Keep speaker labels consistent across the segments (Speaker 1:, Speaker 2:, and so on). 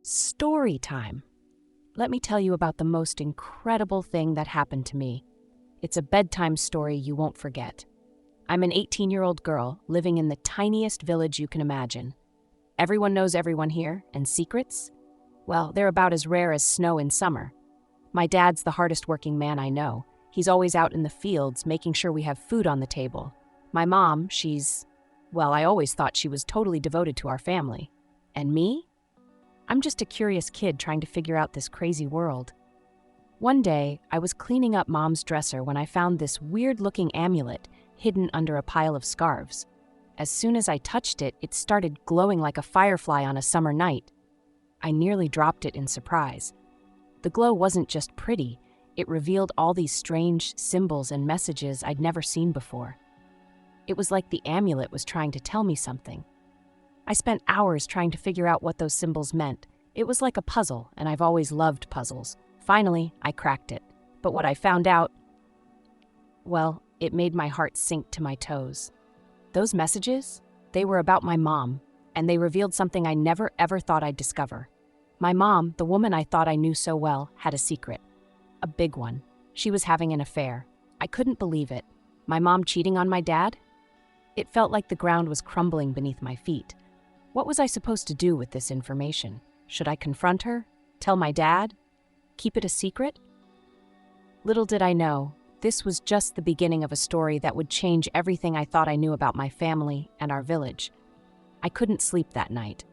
Speaker 1: Story time. Let me tell you about the most incredible thing that happened to me. It's a bedtime story you won't forget. I'm an 18-year-old girl living in the tiniest village you can imagine. Everyone knows everyone here, and secrets? Well, they're about as rare as snow in summer. My dad's the hardest working man I know. He's always out in the fields making sure we have food on the table. My mom, I always thought she was totally devoted to our family. And me? I'm just a curious kid trying to figure out this crazy world. One day, I was cleaning up Mom's dresser when I found this weird-looking amulet hidden under a pile of scarves. As soon as I touched it, it started glowing like a firefly on a summer night. I nearly dropped it in surprise. The glow wasn't just pretty, it revealed all these strange symbols and messages I'd never seen before. It was like the amulet was trying to tell me something. I spent hours trying to figure out what those symbols meant. It was like a puzzle, and I've always loved puzzles. Finally, I cracked it. But what I found out, well, it made my heart sink to my toes. Those messages? They were about my mom, and they revealed something I never ever thought I'd discover. My mom, the woman I thought I knew so well, had a secret. A big one. She was having an affair. I couldn't believe it. My mom cheating on my dad? It felt like the ground was crumbling beneath my feet. What was I supposed to do with this information? Should I confront her? Tell my dad? Keep it a secret? Little did I know, this was just the beginning of a story that would change everything I thought I knew about my family and our village. I couldn't sleep that night.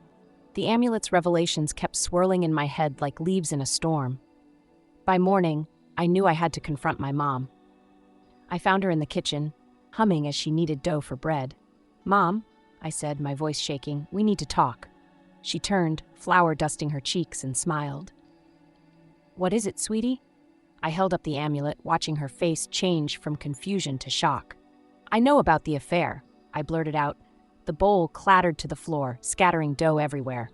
Speaker 1: The amulet's revelations kept swirling in my head like leaves in a storm. By morning, I knew I had to confront my mom. I found her in the kitchen, humming as she kneaded dough for bread. "Mom," I said, my voice shaking, "we need to talk." She turned, flour dusting her cheeks, and smiled. "What is it, sweetie?" I held up the amulet, watching her face change from confusion to shock. "I know about the affair," I blurted out. The bowl clattered to the floor, scattering dough everywhere.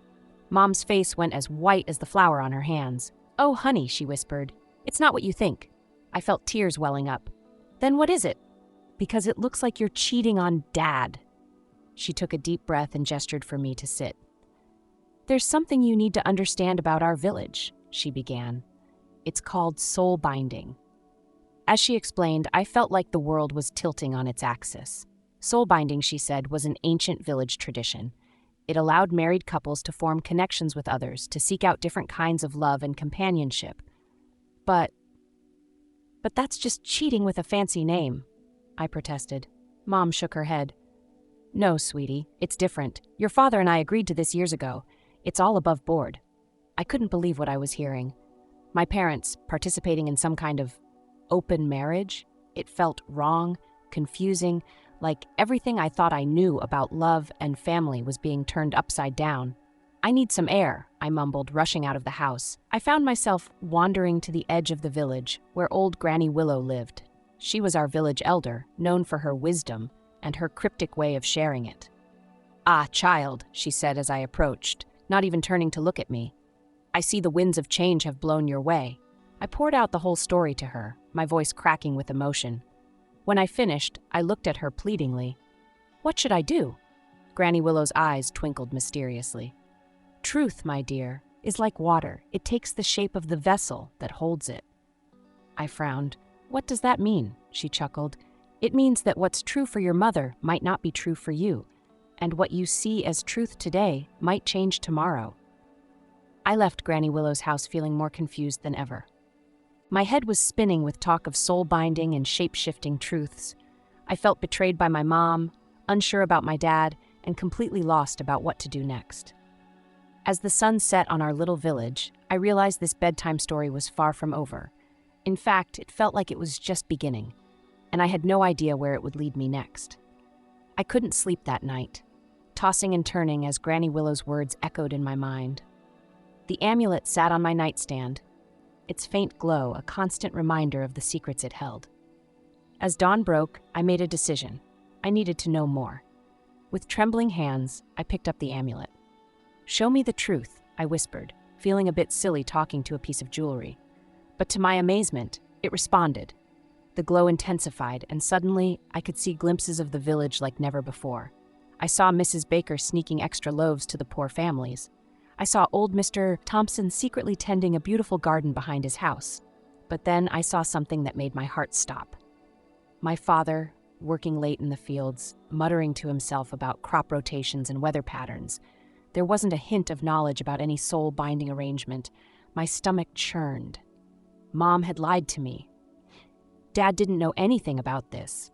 Speaker 1: Mom's face went as white as the flour on her hands. "Oh, honey," she whispered. "It's not what you think." I felt tears welling up. "Then what is it?" "Because it looks like you're cheating on Dad." She took a deep breath and gestured for me to sit. "There's something you need to understand about our village," she began. "It's called soul binding." As she explained, I felt like the world was tilting on its axis. Soul binding, she said, was an ancient village tradition. It allowed married couples to form connections with others, to seek out different kinds of love and companionship. But that's just cheating with a fancy name," I protested. Mom shook her head. "No, sweetie, it's different. Your father and I agreed to this years ago. It's all above board." I couldn't believe what I was hearing. My parents participating in some kind of open marriage? It felt wrong, confusing, like everything I thought I knew about love and family was being turned upside down. "I need some air," I mumbled, rushing out of the house. I found myself wandering to the edge of the village, where old Granny Willow lived. She was our village elder, known for her wisdom and her cryptic way of sharing it. "Ah, child," she said as I approached, not even turning to look at me. "I see the winds of change have blown your way." I poured out the whole story to her, my voice cracking with emotion. When I finished, I looked at her pleadingly. "What should I do?" Granny Willow's eyes twinkled mysteriously. "Truth, my dear, is like water. It takes the shape of the vessel that holds it." I frowned. "What does that mean?" She chuckled. "It means that what's true for your mother might not be true for you, and what you see as truth today might change tomorrow." I left Granny Willow's house feeling more confused than ever. My head was spinning with talk of soul binding and shape-shifting truths. I felt betrayed by my mom, unsure about my dad, and completely lost about what to do next. As the sun set on our little village, I realized this bedtime story was far from over. In fact, it felt like it was just beginning, and I had no idea where it would lead me next. I couldn't sleep that night, tossing and turning as Granny Willow's words echoed in my mind. The amulet sat on my nightstand, its faint glow a constant reminder of the secrets it held. As dawn broke, I made a decision. I needed to know more. With trembling hands, I picked up the amulet. "Show me the truth," I whispered, feeling a bit silly talking to a piece of jewelry. But to my amazement, it responded. The glow intensified, and suddenly I could see glimpses of the village like never before. I saw Mrs. Baker sneaking extra loaves to the poor families. I saw old Mr. Thompson secretly tending a beautiful garden behind his house. But then I saw something that made my heart stop. My father, working late in the fields, muttering to himself about crop rotations and weather patterns. There wasn't a hint of knowledge about any soul-binding arrangement. My stomach churned. Mom had lied to me. Dad didn't know anything about this.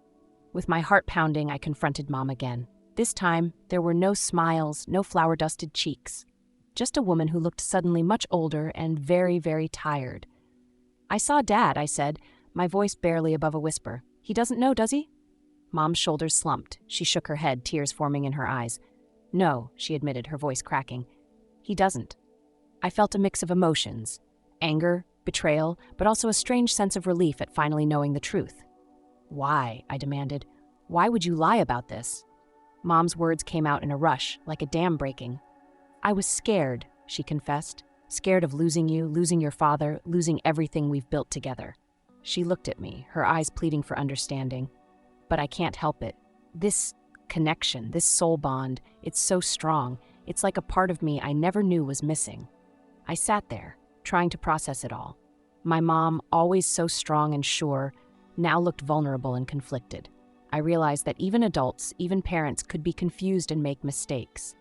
Speaker 1: With my heart pounding, I confronted Mom again. This time, there were no smiles, no flour-dusted cheeks. Just a woman who looked suddenly much older and very, very tired. "I saw Dad," I said, my voice barely above a whisper. "He doesn't know, does he?" Mom's shoulders slumped. She shook her head, tears forming in her eyes. "No," she admitted, her voice cracking. "He doesn't." I felt a mix of emotions. Anger, betrayal, but also a strange sense of relief at finally knowing the truth. "Why?" I demanded. "Why would you lie about this?" Mom's words came out in a rush, like a dam breaking. "I was scared," she confessed. "Scared of losing you, losing your father, losing everything we've built together." She looked at me, her eyes pleading for understanding. "But I can't help it. This connection, this soul bond, it's so strong. It's like a part of me I never knew was missing." I sat there, trying to process it all. My mom, always so strong and sure, now looked vulnerable and conflicted. I realized that even adults, even parents, could be confused and make mistakes.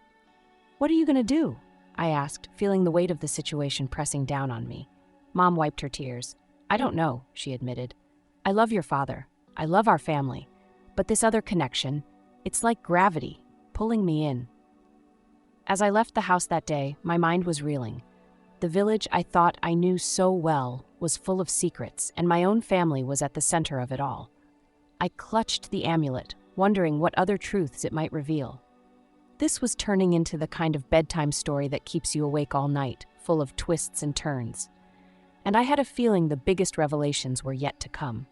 Speaker 1: "What are you going to do?" I asked, feeling the weight of the situation pressing down on me. Mom wiped her tears. "I don't know," she admitted. "I love your father. I love our family. But this other connection, it's like gravity, pulling me in." As I left the house that day, my mind was reeling. The village I thought I knew so well was full of secrets, and my own family was at the center of it all. I clutched the amulet, wondering what other truths it might reveal. This was turning into the kind of bedtime story that keeps you awake all night, full of twists and turns. And I had a feeling the biggest revelations were yet to come.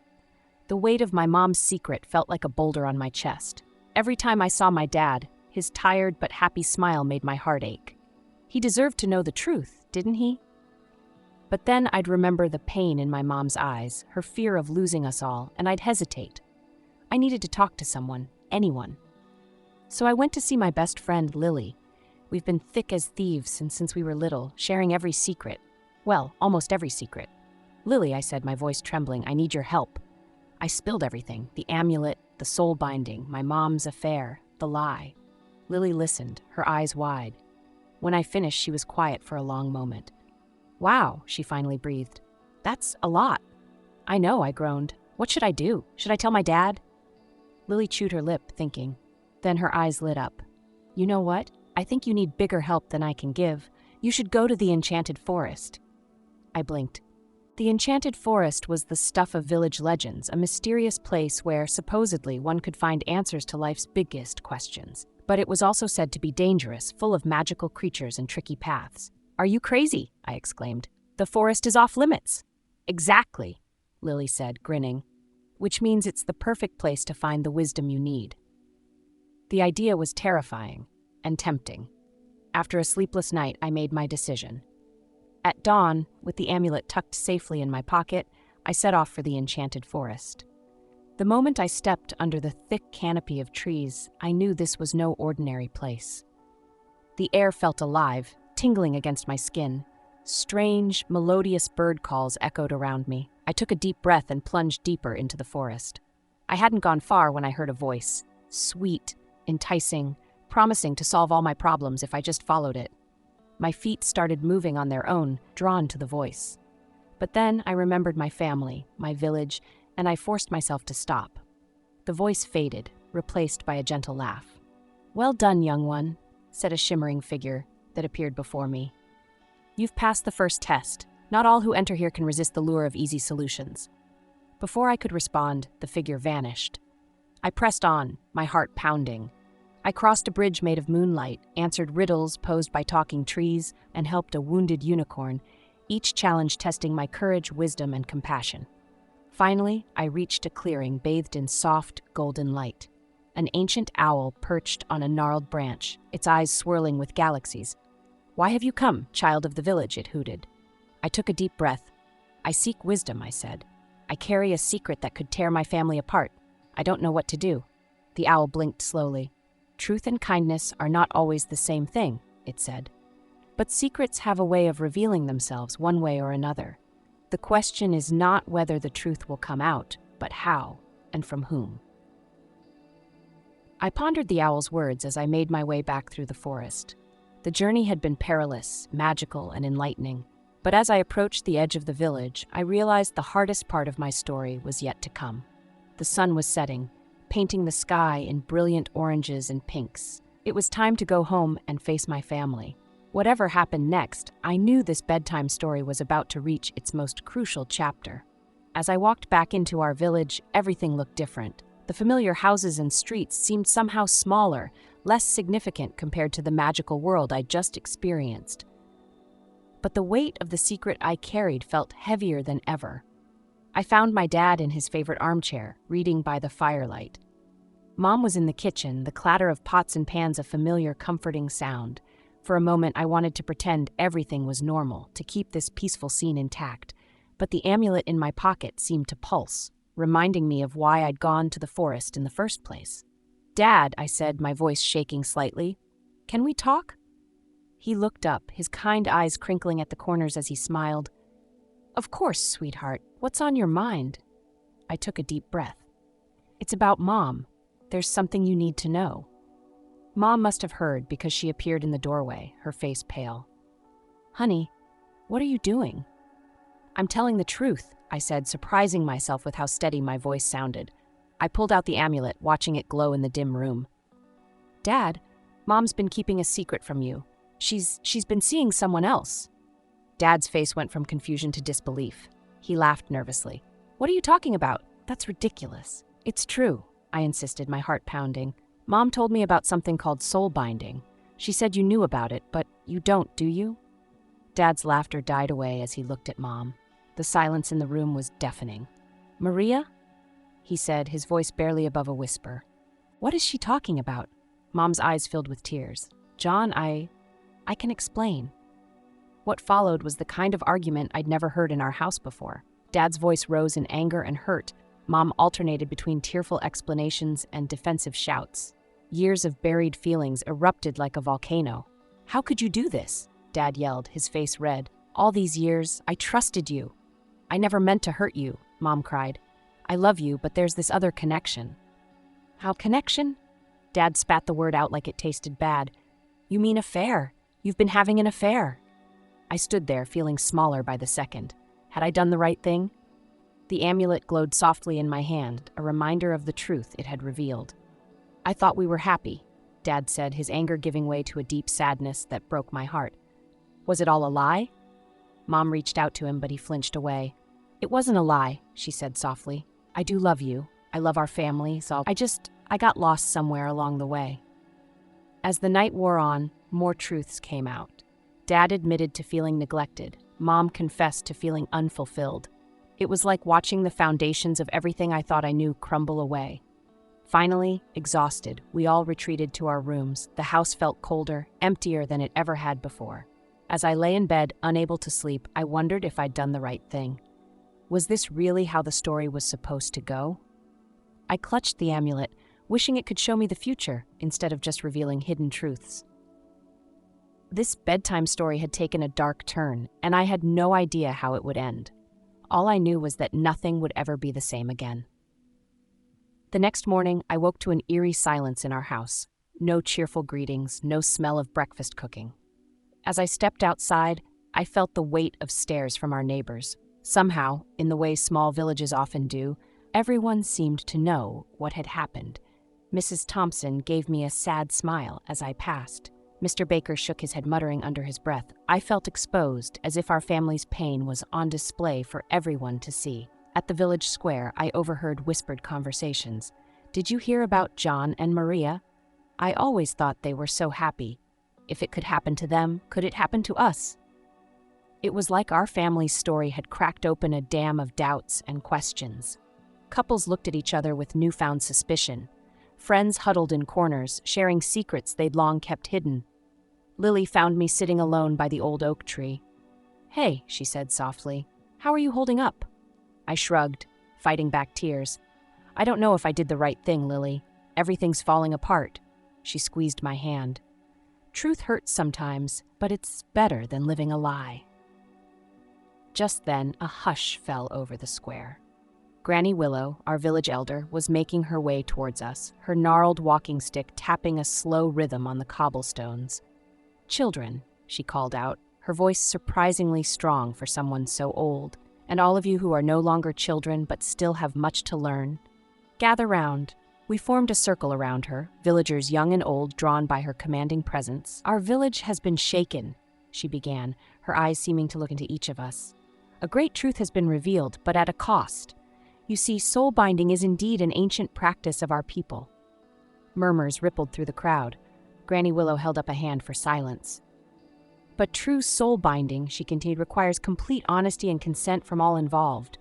Speaker 1: The weight of my mom's secret felt like a boulder on my chest. Every time I saw my dad, his tired but happy smile made my heart ache. He deserved to know the truth, didn't he? But then I'd remember the pain in my mom's eyes, her fear of losing us all, and I'd hesitate. I needed to talk to someone, anyone. So I went to see my best friend, Lily. We've been thick as thieves since we were little, sharing every secret. Well, almost every secret. "Lily," I said, my voice trembling, "I need your help." I spilled everything, the amulet, the soul binding, my mom's affair, the lie. Lily listened, her eyes wide. When I finished, she was quiet for a long moment. "Wow," she finally breathed. "That's a lot." "I know," I groaned. "What should I do? Should I tell my dad?" Lily chewed her lip, thinking. Then her eyes lit up. "You know what? I think you need bigger help than I can give. You should go to the Enchanted Forest." I blinked. The Enchanted Forest was the stuff of village legends, a mysterious place where, supposedly, one could find answers to life's biggest questions. But it was also said to be dangerous, full of magical creatures and tricky paths. "Are you crazy?" I exclaimed. "The forest is off limits." "Exactly," Lily said, grinning. "Which means it's the perfect place to find the wisdom you need." The idea was terrifying and tempting. After a sleepless night, I made my decision. At dawn, with the amulet tucked safely in my pocket, I set off for the Enchanted Forest. The moment I stepped under the thick canopy of trees, I knew this was no ordinary place. The air felt alive, tingling against my skin. Strange, melodious bird calls echoed around me. I took a deep breath and plunged deeper into the forest. I hadn't gone far when I heard a voice, sweet, enticing, promising to solve all my problems if I just followed it. My feet started moving on their own, drawn to the voice. But then I remembered my family, my village, and I forced myself to stop. The voice faded, replaced by a gentle laugh. "Well done, young one," said a shimmering figure that appeared before me. "You've passed the first test. Not all who enter here can resist the lure of easy solutions." Before I could respond, the figure vanished. I pressed on, my heart pounding. I crossed a bridge made of moonlight, answered riddles posed by talking trees, and helped a wounded unicorn, each challenge testing my courage, wisdom, and compassion. Finally, I reached a clearing bathed in soft, golden light. An ancient owl perched on a gnarled branch, its eyes swirling with galaxies. "Why have you come, child of the village?" it hooted. I took a deep breath. "I seek wisdom," I said. "I carry a secret that could tear my family apart. I don't know what to do." The owl blinked slowly. "Truth and kindness are not always the same thing," it said. But secrets have a way of revealing themselves one way or another. The question is not whether the truth will come out, but how and from whom. I pondered the owl's words as I made my way back through the forest. The journey had been perilous, magical, and enlightening. But as I approached the edge of the village, I realized the hardest part of my story was yet to come. The sun was setting, painting the sky in brilliant oranges and pinks. It was time to go home and face my family. Whatever happened next, I knew this bedtime story was about to reach its most crucial chapter. As I walked back into our village, everything looked different. The familiar houses and streets seemed somehow smaller, less significant compared to the magical world I'd just experienced. But the weight of the secret I carried felt heavier than ever. I found my dad in his favorite armchair, reading by the firelight. Mom was in the kitchen, the clatter of pots and pans a familiar, comforting sound. For a moment, I wanted to pretend everything was normal, to keep this peaceful scene intact. But the amulet in my pocket seemed to pulse, reminding me of why I'd gone to the forest in the first place. "Dad," I said, my voice shaking slightly, "can we talk?" He looked up, his kind eyes crinkling at the corners as he smiled. "Of course, sweetheart. What's on your mind?" I took a deep breath. "It's about Mom. There's something you need to know." Mom must have heard because she appeared in the doorway, her face pale. "Honey, what are you doing?" "I'm telling the truth," I said, surprising myself with how steady my voice sounded. I pulled out the amulet, watching it glow in the dim room. "Dad, Mom's been keeping a secret from you. She's been seeing someone else." Dad's face went from confusion to disbelief. He laughed nervously. "What are you talking about? That's ridiculous." "It's true," I insisted, my heart pounding. "Mom told me about something called soul binding. She said you knew about it, but you don't, do you?" Dad's laughter died away as he looked at Mom. The silence in the room was deafening. "Maria?" he said, his voice barely above a whisper. "What is she talking about?" Mom's eyes filled with tears. "John, I can explain." What followed was the kind of argument I'd never heard in our house before. Dad's voice rose in anger and hurt. Mom alternated between tearful explanations and defensive shouts. Years of buried feelings erupted like a volcano. "How could you do this?" Dad yelled, his face red. "All these years, I trusted you." "I never meant to hurt you," Mom cried. "I love you, but there's this other connection." "How connection?" Dad spat the word out like it tasted bad. "You mean affair. You've been having an affair." I stood there, feeling smaller by the second. Had I done the right thing? The amulet glowed softly in my hand, a reminder of the truth it had revealed. "I thought we were happy," Dad said, his anger giving way to a deep sadness that broke my heart. "Was it all a lie?" Mom reached out to him, but he flinched away. "It wasn't a lie," she said softly. "I do love you. I love our family, so I got lost somewhere along the way." As the night wore on, more truths came out. Dad admitted to feeling neglected. Mom confessed to feeling unfulfilled. It was like watching the foundations of everything I thought I knew crumble away. Finally, exhausted, we all retreated to our rooms. The house felt colder, emptier than it ever had before. As I lay in bed, unable to sleep, I wondered if I'd done the right thing. Was this really how the story was supposed to go? I clutched the amulet, wishing it could show me the future instead of just revealing hidden truths. This bedtime story had taken a dark turn, and I had no idea how it would end. All I knew was that nothing would ever be the same again. The next morning, I woke to an eerie silence in our house. No cheerful greetings, no smell of breakfast cooking. As I stepped outside, I felt the weight of stares from our neighbors. Somehow, in the way small villages often do, everyone seemed to know what had happened. Mrs. Thompson gave me a sad smile as I passed. Mr. Baker shook his head, muttering under his breath. I felt exposed, as if our family's pain was on display for everyone to see. At the village square, I overheard whispered conversations. "Did you hear about John and Maria? I always thought they were so happy. If it could happen to them, could it happen to us?" It was like our family's story had cracked open a dam of doubts and questions. Couples looked at each other with newfound suspicion. Friends huddled in corners, sharing secrets they'd long kept hidden. Lily found me sitting alone by the old oak tree. "Hey," she said softly, "how are you holding up?" I shrugged, fighting back tears. "I don't know if I did the right thing, Lily. Everything's falling apart." She squeezed my hand. Truth hurts sometimes, but it's better than living a lie. Just then, a hush fell over the square. Granny Willow, our village elder, was making her way towards us, her gnarled walking stick tapping a slow rhythm on the cobblestones. "Children," she called out, her voice surprisingly strong for someone so old, "and all of you who are no longer children but still have much to learn, gather round." We formed a circle around her, villagers young and old drawn by her commanding presence. "Our village has been shaken," she began, her eyes seeming to look into each of us. "A great truth has been revealed, but at a cost. You see, soul binding is indeed an ancient practice of our people." Murmurs rippled through the crowd. Granny Willow held up a hand for silence. "But true soul binding," she continued, "requires complete honesty and consent from all involved.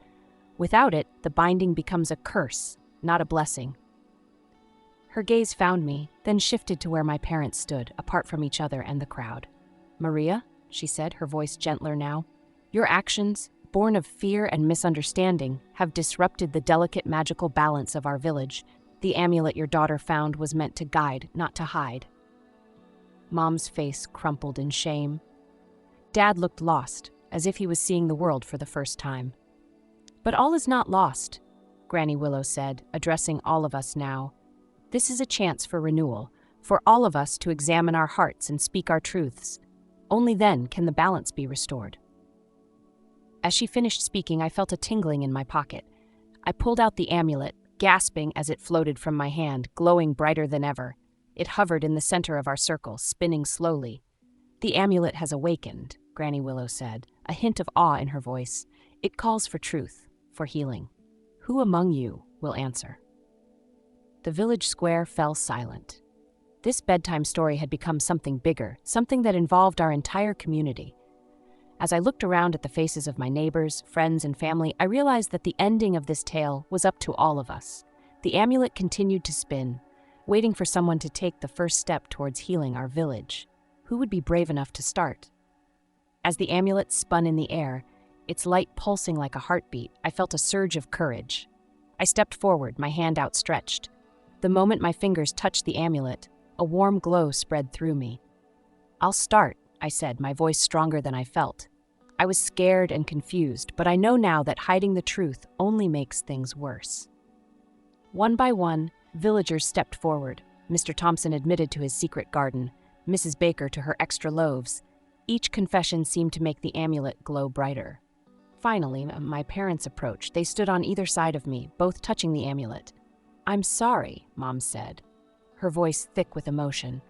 Speaker 1: Without it, the binding becomes a curse, not a blessing." Her gaze found me, then shifted to where my parents stood, apart from each other and the crowd. "Maria," she said, her voice gentler now, "your actions, born of fear and misunderstanding, have disrupted the delicate magical balance of our village. The amulet your daughter found was meant to guide, not to hide." Mom's face crumpled in shame. Dad looked lost, as if he was seeing the world for the first time. "But all is not lost," Granny Willow said, addressing all of us now. "This is a chance for renewal, for all of us to examine our hearts and speak our truths. Only then can the balance be restored." As she finished speaking, I felt a tingling in my pocket. I pulled out the amulet, gasping as it floated from my hand, glowing brighter than ever. It hovered in the center of our circle, spinning slowly. "The amulet has awakened," Granny Willow said, a hint of awe in her voice. "It calls for truth, for healing. Who among you will answer?" The village square fell silent. This bedtime story had become something bigger, something that involved our entire community. As I looked around at the faces of my neighbors, friends, and family, I realized that the ending of this tale was up to all of us. The amulet continued to spin, waiting for someone to take the first step towards healing our village. Who would be brave enough to start? As the amulet spun in the air, its light pulsing like a heartbeat, I felt a surge of courage. I stepped forward, my hand outstretched. The moment my fingers touched the amulet, a warm glow spread through me. "I'll start," I said, my voice stronger than I felt. I was scared and confused, but I know now that hiding the truth only makes things worse. One by one, villagers stepped forward. Mr. Thompson admitted to his secret garden, Mrs. Baker to her extra loaves. Each confession seemed to make the amulet glow brighter. Finally, my parents approached. They stood on either side of me, both touching the amulet. "I'm sorry," Mom said, her voice thick with emotion.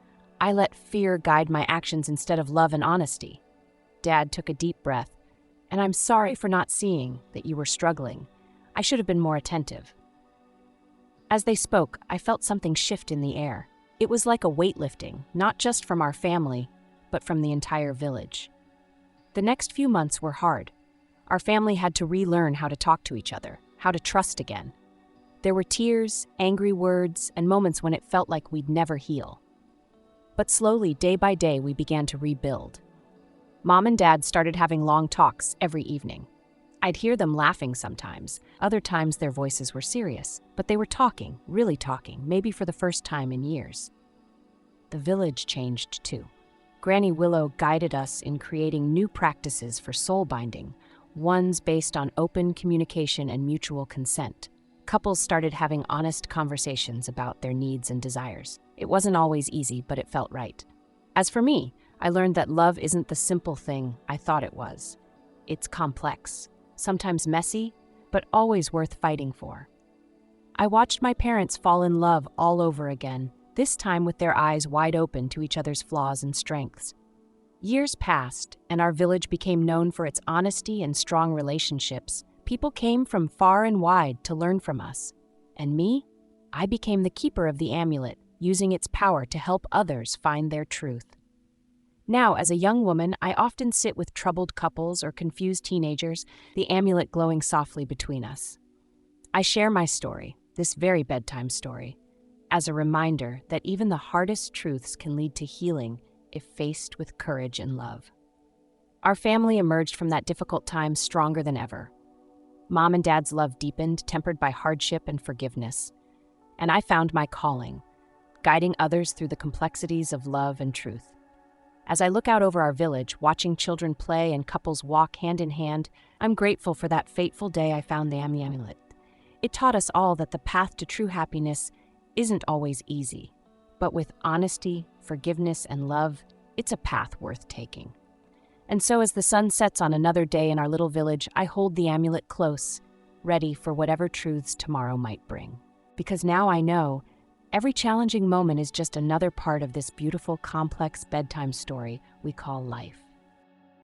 Speaker 1: "I let fear guide my actions instead of love and honesty." Dad took a deep breath. "And I'm sorry for not seeing that you were struggling. I should have been more attentive." As they spoke, I felt something shift in the air. It was like a weight lifting, not just from our family, but from the entire village. The next few months were hard. Our family had to relearn how to talk to each other, how to trust again. There were tears, angry words, and moments when it felt like we'd never heal. But slowly, day by day, we began to rebuild. Mom and Dad started having long talks every evening. I'd hear them laughing sometimes. Other times their voices were serious, but they were talking, really talking, maybe for the first time in years. The village changed too. Granny Willow guided us in creating new practices for soul binding, ones based on open communication and mutual consent. Couples started having honest conversations about their needs and desires. It wasn't always easy, but it felt right. As for me, I learned that love isn't the simple thing I thought it was. It's complex, sometimes messy, but always worth fighting for. I watched my parents fall in love all over again, this time with their eyes wide open to each other's flaws and strengths. Years passed, and our village became known for its honesty and strong relationships. People came from far and wide to learn from us. And me? I became the keeper of the amulet, using its power to help others find their truth. Now, as a young woman, I often sit with troubled couples or confused teenagers, the amulet glowing softly between us. I share my story, this very bedtime story, as a reminder that even the hardest truths can lead to healing if faced with courage and love. Our family emerged from that difficult time stronger than ever. Mom and Dad's love deepened, tempered by hardship and forgiveness. And I found my calling, guiding others through the complexities of love and truth. As I look out over our village, watching children play and couples walk hand in hand, I'm grateful for that fateful day I found the amulet. It taught us all that the path to true happiness isn't always easy, but with honesty, forgiveness, and love, it's a path worth taking. And so as the sun sets on another day in our little village, I hold the amulet close, ready for whatever truths tomorrow might bring. Because now I know every challenging moment is just another part of this beautiful, complex bedtime story we call life.